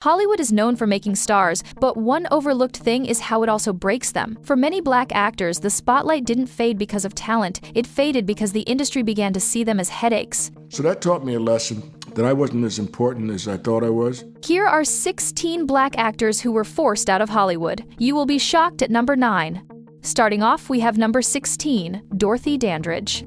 Hollywood is known for making stars, but one overlooked thing is how it also breaks them. For many black actors, the spotlight didn't fade because of talent. It faded because the industry began to see them as headaches. So that taught me a lesson that I wasn't as important as I thought I was. Here are 16 black actors who were forced out of Hollywood. You will be shocked at number 9. Starting off, we have number 16, Dorothy Dandridge.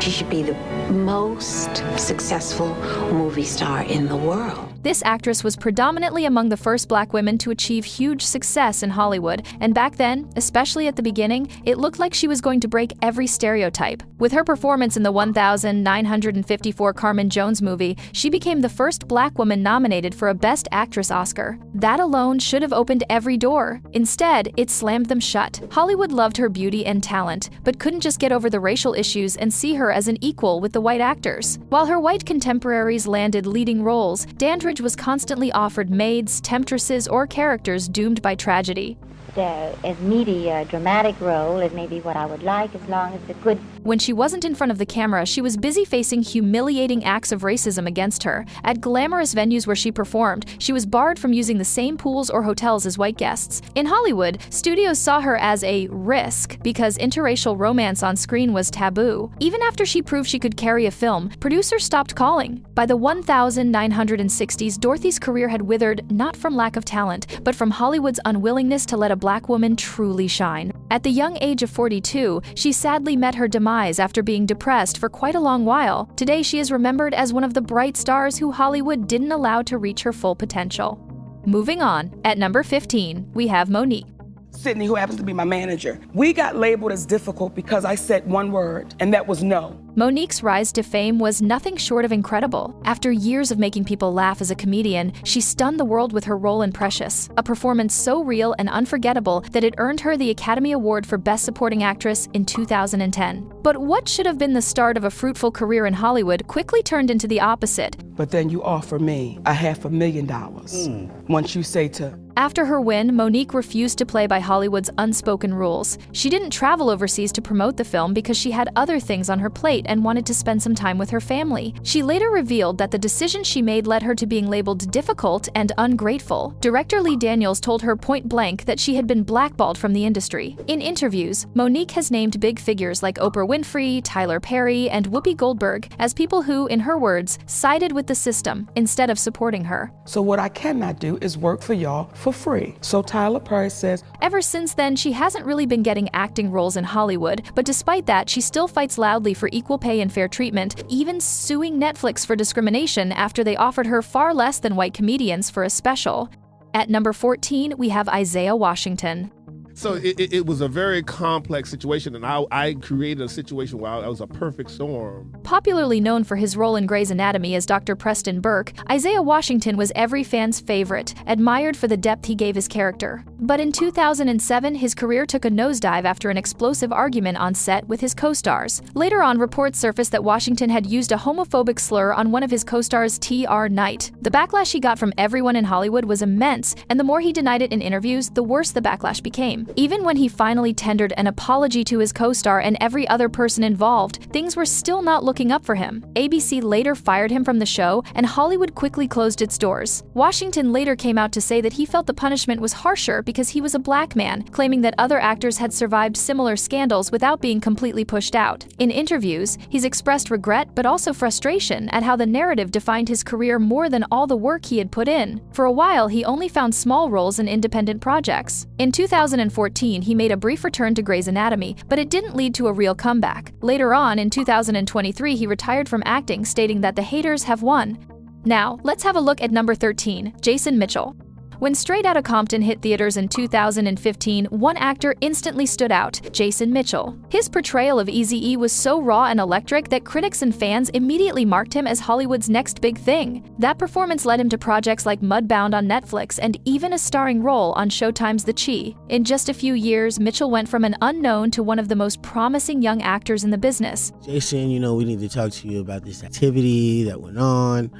She should be the most successful movie star in the world. This actress was predominantly among the first black women to achieve huge success in Hollywood, and back then, especially at the beginning, it looked like she was going to break every stereotype. With her performance in the 1954 Carmen Jones movie, she became the first black woman nominated for a Best Actress Oscar. That alone should have opened every door. Instead, it slammed them shut. Hollywood loved her beauty and talent, but couldn't just get over the racial issues and see her as an equal with the white actors. While her white contemporaries landed leading roles, Dandridge was constantly offered maids, temptresses, or characters doomed by tragedy. As meaty a dramatic role as maybe what I would like, as long as it could. When she wasn't in front of the camera, she was busy facing humiliating acts of racism against her. At glamorous venues where she performed, she was barred from using the same pools or hotels as white guests. In Hollywood, studios saw her as a risk because interracial romance on screen was taboo. Even after she proved she could carry a film, producers stopped calling. By the 1960s, Dorothy's career had withered not from lack of talent, but from Hollywood's unwillingness to let a black woman truly shine. At the young age of 42, she sadly met her demise after being depressed for quite a long while. Today, she is remembered as one of the bright stars who Hollywood didn't allow to reach her full potential. Moving on, at number 15, we have Monique. Sydney, who happens to be my manager. We got labeled as difficult because I said one word, and that was no. Monique's rise to fame was nothing short of incredible. After years of making people laugh as a comedian, she stunned the world with her role in Precious, a performance so real and unforgettable that it earned her the Academy Award for Best Supporting Actress in 2010. But what should have been the start of a fruitful career in Hollywood quickly turned into the opposite. But then you offer me $500,000 once you say to. After her win, Monique refused to play by Hollywood's unspoken rules. She didn't travel overseas to promote the film because she had other things on her plate and wanted to spend some time with her family. She later revealed that the decision she made led her to being labeled difficult and ungrateful. Director Lee Daniels told her point blank that she had been blackballed from the industry. In interviews, Monique has named big figures like Oprah Winfrey, Tyler Perry, and Whoopi Goldberg as people who, in her words, sided with the system instead of supporting her. So what I cannot do is work for y'all for free. So Tyler Perry says. Ever since then, she hasn't really been getting acting roles in Hollywood, but despite that, she still fights loudly for equal pay and fair treatment, even suing Netflix for discrimination after they offered her far less than white comedians for a special. At number 14, we have Isaiah Washington. So it was a very complex situation, and I created a situation where I was a perfect storm. Popularly known for his role in Grey's Anatomy as Dr. Preston Burke, Isaiah Washington was every fan's favorite, admired for the depth he gave his character. But in 2007, his career took a nosedive after an explosive argument on set with his co-stars. Later on, reports surfaced that Washington had used a homophobic slur on one of his co-stars, T.R. Knight. The backlash he got from everyone in Hollywood was immense, and the more he denied it in interviews, the worse the backlash became. Even when he finally tendered an apology to his co-star and every other person involved, things were still not looking up for him. ABC later fired him from the show, and Hollywood quickly closed its doors. Washington later came out to say that he felt the punishment was harsher because he was a black man, claiming that other actors had survived similar scandals without being completely pushed out. In interviews, he's expressed regret but also frustration at how the narrative defined his career more than all the work he had put in. For a while, he only found small roles in independent projects. In 2014, he made a brief return to Grey's Anatomy, but it didn't lead to a real comeback. Later on, in 2023, he retired from acting, stating that the haters have won. Now, let's have a look at number 13, Jason Mitchell. When Straight Outta Compton hit theaters in 2015, one actor instantly stood out, Jason Mitchell. His portrayal of Eazy-E was so raw and electric that critics and fans immediately marked him as Hollywood's next big thing. That performance led him to projects like Mudbound on Netflix and even a starring role on Showtime's The Chi. In just a few years, Mitchell went from an unknown to one of the most promising young actors in the business. Jason, we need to talk to you about this activity that went on.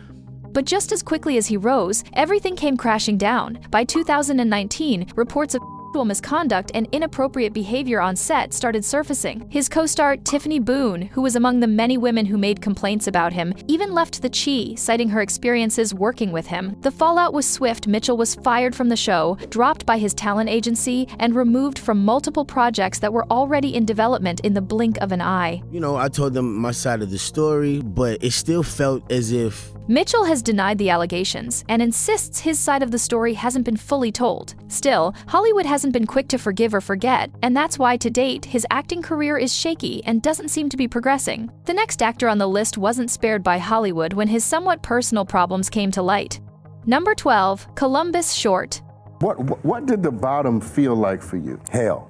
But just as quickly as he rose, everything came crashing down. By 2019, reports of misconduct and inappropriate behavior on set started surfacing. His co-star Tiffany Boone, who was among the many women who made complaints about him, even left the Chi, citing her experiences working with him. The fallout was swift. Mitchell was fired from the show, dropped by his talent agency, and removed from multiple projects that were already in development in the blink of an eye. You know, I told them my side of the story, but it still felt as if Mitchell has denied the allegations and insists his side of the story hasn't been fully told. Still, Hollywood hasn't been quick to forgive or forget, and that's why to date, his acting career is shaky and doesn't seem to be progressing. The next actor on the list wasn't spared by Hollywood when his somewhat personal problems came to light. Number 12, Columbus Short. What did the bottom feel like for you? Hell.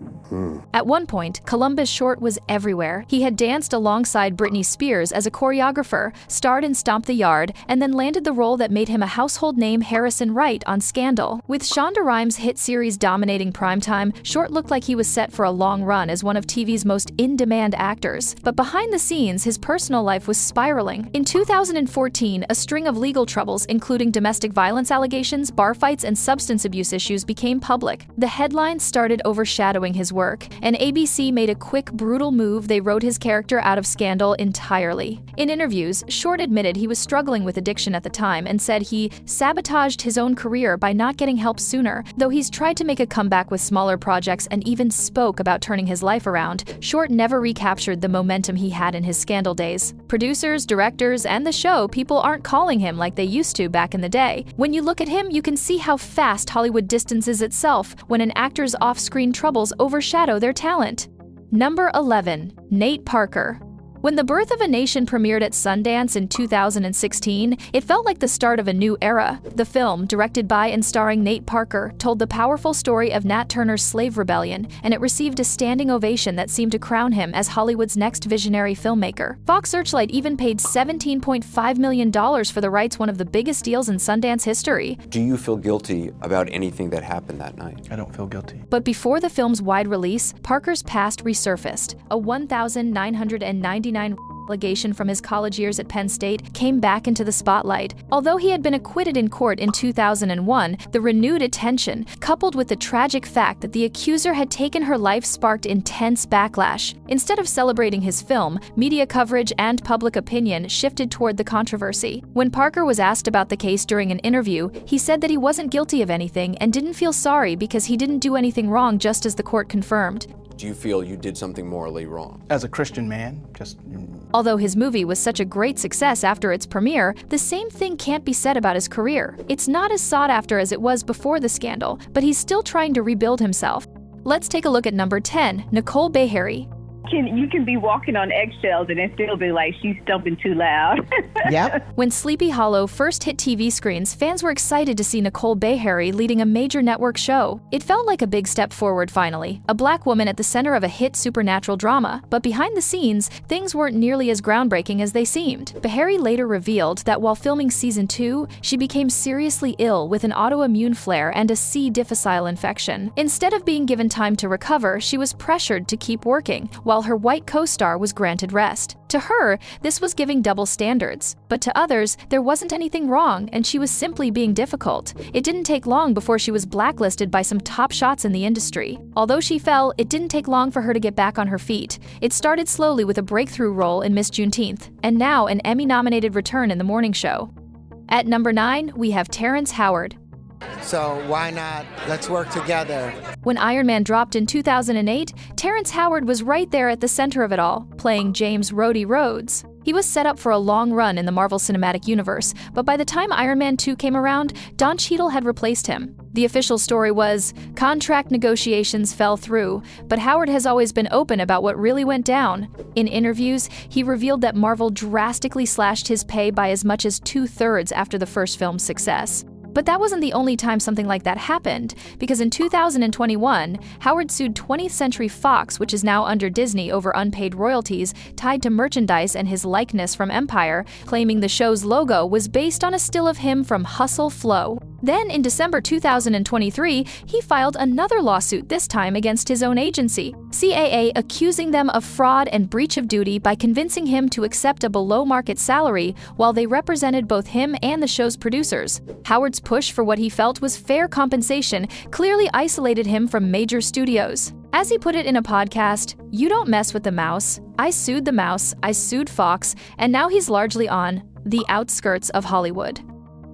At one point, Columbus Short was everywhere. He had danced alongside Britney Spears as a choreographer, starred in Stomp the Yard, and then landed the role that made him a household name, Harrison Wright, on Scandal. With Shonda Rhimes' hit series dominating primetime, Short looked like he was set for a long run as one of TV's most in-demand actors. But behind the scenes, his personal life was spiraling. In 2014, a string of legal troubles, including domestic violence allegations, bar fights, and substance abuse issues, became public. The headlines started overshadowing his work, and ABC made a quick, brutal move. They wrote his character out of Scandal entirely. In interviews, Short admitted he was struggling with addiction at the time and said he sabotaged his own career by not getting help sooner. Though he's tried to make a comeback with smaller projects and even spoke about turning his life around, Short never recaptured the momentum he had in his Scandal days. Producers, directors, and the show, people aren't calling him like they used to back in the day. When you look at him, you can see how fast Hollywood distances itself when an actor's off-screen troubles overshadow their talent. Number 11, Nate Parker. When The Birth of a Nation premiered at Sundance in 2016, it felt like the start of a new era. The film, directed by and starring Nate Parker, told the powerful story of Nat Turner's slave rebellion, and it received a standing ovation that seemed to crown him as Hollywood's next visionary filmmaker. Fox Searchlight even paid $17.5 million for the rights, one of the biggest deals in Sundance history. Do you feel guilty about anything that happened that night? I don't feel guilty. But before the film's wide release, Parker's past resurfaced. A 1,999 allegation from his college years at Penn State came back into the spotlight. Although he had been acquitted in court in 2001, the renewed attention, coupled with the tragic fact that the accuser had taken her life, sparked intense backlash. Instead of celebrating his film, media coverage and public opinion shifted toward the controversy. When Parker was asked about the case during an interview, he said that he wasn't guilty of anything and didn't feel sorry because he didn't do anything wrong, just as the court confirmed. Do you feel you did something morally wrong? As a Christian man, Although his movie was such a great success after its premiere, the same thing can't be said about his career. It's not as sought after as it was before the scandal, but he's still trying to rebuild himself. Let's take a look at number 10, Nicole Beharie. You can be walking on eggshells and it still be like she's stumping too loud. Yep. When Sleepy Hollow first hit TV screens, fans were excited to see Nicole Beharie leading a major network show. It felt like a big step forward finally, a black woman at the center of a hit supernatural drama. But behind the scenes, things weren't nearly as groundbreaking as they seemed. Beharie later revealed that while filming season 2, she became seriously ill with an autoimmune flare and a C. difficile infection. Instead of being given time to recover, she was pressured to keep working, while her white co-star was granted rest. To her, this was giving double standards. But to others, there wasn't anything wrong, and she was simply being difficult. It didn't take long before she was blacklisted by some top shots in the industry. Although she fell, it didn't take long for her to get back on her feet. It started slowly with a breakthrough role in Miss Juneteenth, and now an Emmy-nominated return in The Morning Show. At number 9, we have Terrence Howard. So why not? Let's work together. When Iron Man dropped in 2008, Terrence Howard was right there at the center of it all, playing James Rhodey Rhodes. He was set up for a long run in the Marvel Cinematic Universe, but by the time Iron Man 2 came around, Don Cheadle had replaced him. The official story was, contract negotiations fell through, but Howard has always been open about what really went down. In interviews, he revealed that Marvel drastically slashed his pay by as much as 2/3 after the first film's success. But that wasn't the only time something like that happened, because in 2021, Howard sued 20th Century Fox, which is now under Disney, over unpaid royalties tied to merchandise and his likeness from Empire, claiming the show's logo was based on a still of him from Hustle Flow. Then, in December 2023, he filed another lawsuit, this time against his own agency, CAA, accusing them of fraud and breach of duty by convincing him to accept a below-market salary while they represented both him and the show's producers. Howard's push for what he felt was fair compensation clearly isolated him from major studios. As he put it in a podcast, "You don't mess with the mouse. I sued the mouse, I sued Fox, and now he's largely on the outskirts of Hollywood."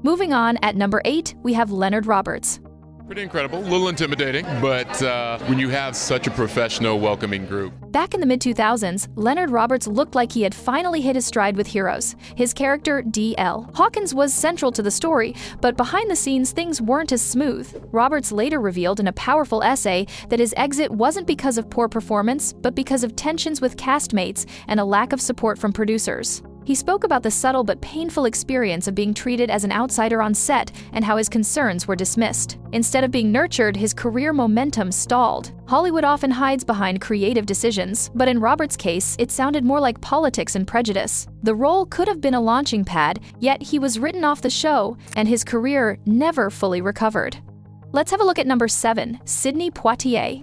Moving on, at number 8, we have Leonard Roberts. Pretty incredible, a little intimidating, but when you have such a professional, welcoming group. Back in the mid-2000s, Leonard Roberts looked like he had finally hit his stride with Heroes. His character, D.L. Hawkins, was central to the story, but behind the scenes, things weren't as smooth. Roberts later revealed in a powerful essay that his exit wasn't because of poor performance, but because of tensions with castmates and a lack of support from producers. He spoke about the subtle but painful experience of being treated as an outsider on set and how his concerns were dismissed. Instead of being nurtured, his career momentum stalled. Hollywood often hides behind creative decisions, but in Roberts' case, it sounded more like politics and prejudice. The role could have been a launching pad, yet he was written off the show, and his career never fully recovered. Let's have a look at number 7, Sidney Poitier.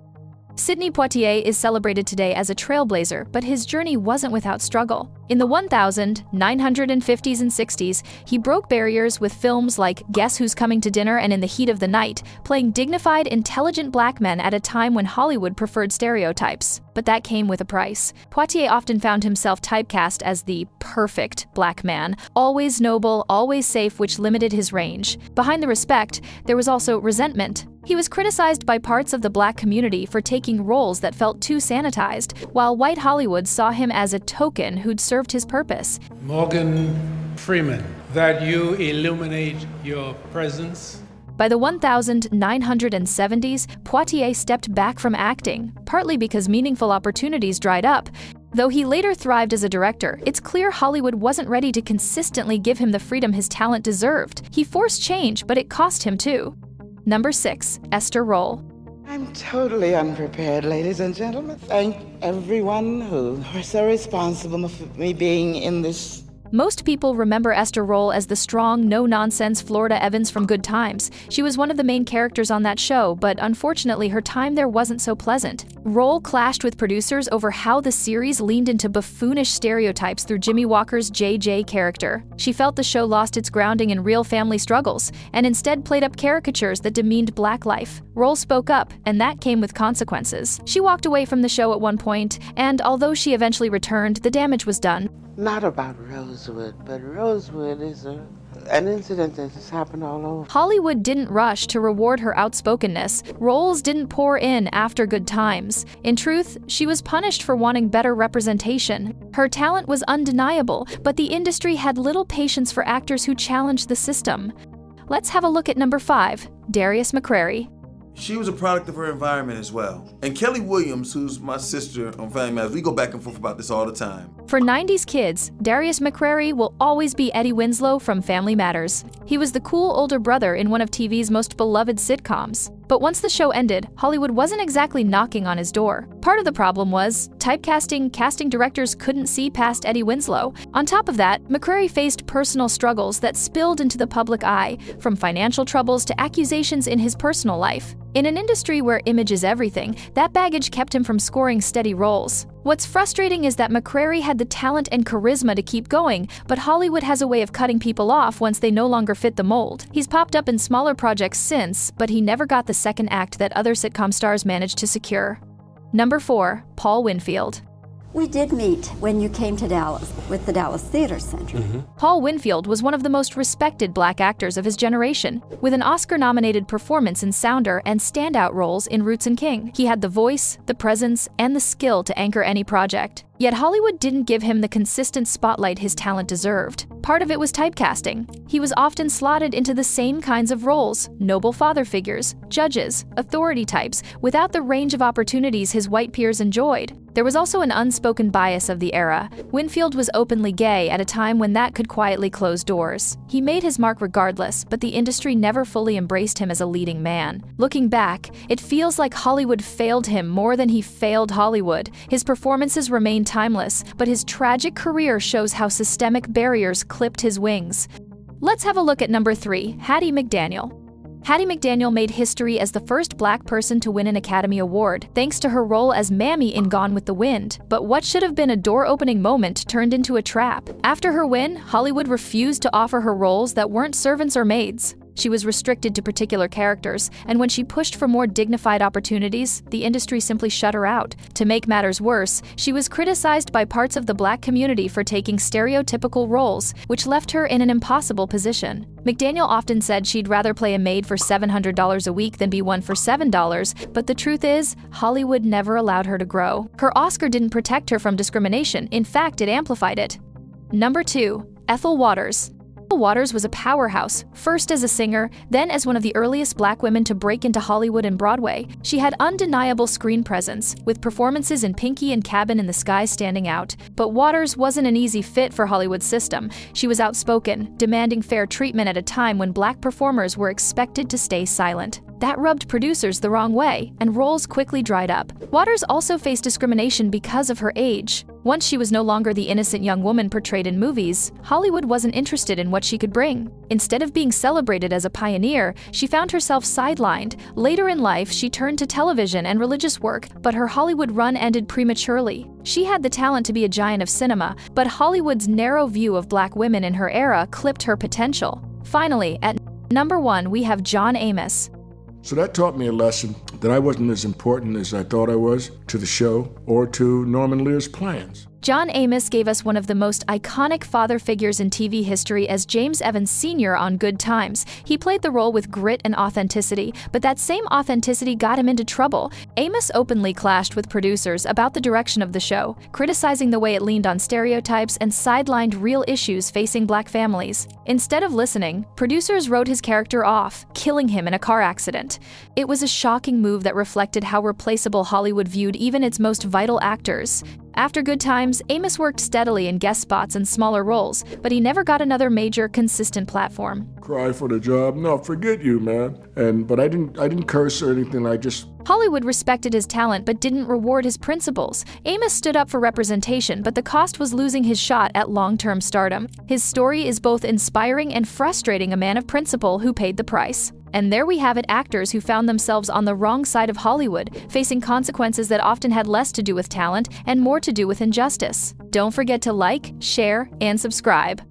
Sidney Poitier is celebrated today as a trailblazer, but his journey wasn't without struggle. In the 1950s and 60s, he broke barriers with films like Guess Who's Coming to Dinner and In the Heat of the Night, playing dignified, intelligent black men at a time when Hollywood preferred stereotypes. But that came with a price. Poitier often found himself typecast as the perfect black man, always noble, always safe, which limited his range. Behind the respect, there was also resentment. He was criticized by parts of the black community for taking roles that felt too sanitized, while white Hollywood saw him as a token who'd served his purpose. Morgan Freeman, that you illuminate your presence. By the 1970s, Poitier stepped back from acting, partly because meaningful opportunities dried up. Though he later thrived as a director, it's clear Hollywood wasn't ready to consistently give him the freedom his talent deserved. He forced change, but it cost him too. Number 6, Esther Rolle. I'm totally unprepared, ladies and gentlemen. Thank everyone who are so responsible for me being in this. Most people remember Esther Rolle as the strong, no-nonsense Florida Evans from Good Times. She was one of the main characters on that show, but unfortunately her time there wasn't so pleasant. Rolle clashed with producers over how the series leaned into buffoonish stereotypes through Jimmy Walker's JJ character. She felt the show lost its grounding in real family struggles, and instead played up caricatures that demeaned black life. Rolle spoke up, and that came with consequences. She walked away from the show at one point, and although she eventually returned, the damage was done. Not about Rosewood, but Rosewood is an incident that has happened all over. Hollywood didn't rush to reward her outspokenness. Roles didn't pour in after Good Times. In truth, she was punished for wanting better representation. Her talent was undeniable, but the industry had little patience for actors who challenged the system. Let's have a look at number 5, Darius McCrary. She was a product of her environment as well. And Kelly Williams, who's my sister on Family Matters, we go back and forth about this all the time. For 90s kids, Darius McCrary will always be Eddie Winslow from Family Matters. He was the cool older brother in one of TV's most beloved sitcoms. But once the show ended, Hollywood wasn't exactly knocking on his door. Part of the problem was casting directors couldn't see past Eddie Winslow. On top of that, McCrary faced personal struggles that spilled into the public eye, from financial troubles to accusations in his personal life. In an industry where image is everything, that baggage kept him from scoring steady roles. What's frustrating is that McCrary had the talent and charisma to keep going, but Hollywood has a way of cutting people off once they no longer fit the mold. He's popped up in smaller projects since, but he never got the second act that other sitcom stars managed to secure. Number 4, Paul Winfield. We did meet when you came to Dallas with the Dallas Theater Center. Paul Winfield was one of the most respected black actors of his generation, with an Oscar-nominated performance in Sounder and standout roles in Roots and King. He had the voice, the presence, and the skill to anchor any project. Yet Hollywood didn't give him the consistent spotlight his talent deserved. Part of it was typecasting. He was often slotted into the same kinds of roles: noble father figures, judges, authority types, without the range of opportunities his white peers enjoyed. There was also an unspoken bias of the era. Winfield was openly gay at a time when that could quietly close doors. He made his mark regardless, but the industry never fully embraced him as a leading man. Looking back, it feels like Hollywood failed him more than he failed Hollywood. His performances remain timeless, but his tragic career shows how systemic barriers clipped his wings. Let's have a look at number 3, Hattie McDaniel. Hattie McDaniel made history as the first black person to win an Academy Award, thanks to her role as Mammy in Gone with the Wind. But what should have been a door-opening moment turned into a trap. After her win, Hollywood refused to offer her roles that weren't servants or maids. She was restricted to particular characters, and when she pushed for more dignified opportunities, the industry simply shut her out. To make matters worse, she was criticized by parts of the black community for taking stereotypical roles, which left her in an impossible position. McDaniel often said she'd rather play a maid for $700 a week than be one for $7, but the truth is, Hollywood never allowed her to grow. Her Oscar didn't protect her from discrimination, in fact, it amplified it. Number 2. Ethel Waters. Waters was a powerhouse, first as a singer, then as one of the earliest black women to break into Hollywood and Broadway. She had undeniable screen presence, with performances in Pinky and Cabin in the Sky standing out. But Waters wasn't an easy fit for Hollywood's system. She was outspoken, demanding fair treatment at a time when black performers were expected to stay silent. That rubbed producers the wrong way, and roles quickly dried up. Waters also faced discrimination because of her age. Once she was no longer the innocent young woman portrayed in movies, Hollywood wasn't interested in what she could bring. Instead of being celebrated as a pioneer, she found herself sidelined. Later in life, she turned to television and religious work, but her Hollywood run ended prematurely. She had the talent to be a giant of cinema, but Hollywood's narrow view of black women in her era clipped her potential. Finally, at number 1, we have John Amos. So that taught me a lesson that I wasn't as important as I thought I was to the show or to Norman Lear's plans. John Amos gave us one of the most iconic father figures in TV history as James Evans Sr. on Good Times. He played the role with grit and authenticity, but that same authenticity got him into trouble. Amos openly clashed with producers about the direction of the show, criticizing the way it leaned on stereotypes and sidelined real issues facing black families. Instead of listening, producers wrote his character off, killing him in a car accident. It was a shocking move that reflected how replaceable Hollywood viewed even its most vital actors. After Good Times, Amos worked steadily in guest spots and smaller roles, but he never got another major, consistent platform. Cry for the job? No, forget you, man. But I didn't curse or anything. Hollywood respected his talent but didn't reward his principles. Amos stood up for representation, but the cost was losing his shot at long-term stardom. His story is both inspiring and frustrating, a man of principle who paid the price. And there we have it, actors who found themselves on the wrong side of Hollywood, facing consequences that often had less to do with talent and more to do with injustice. Don't forget to like, share, and subscribe.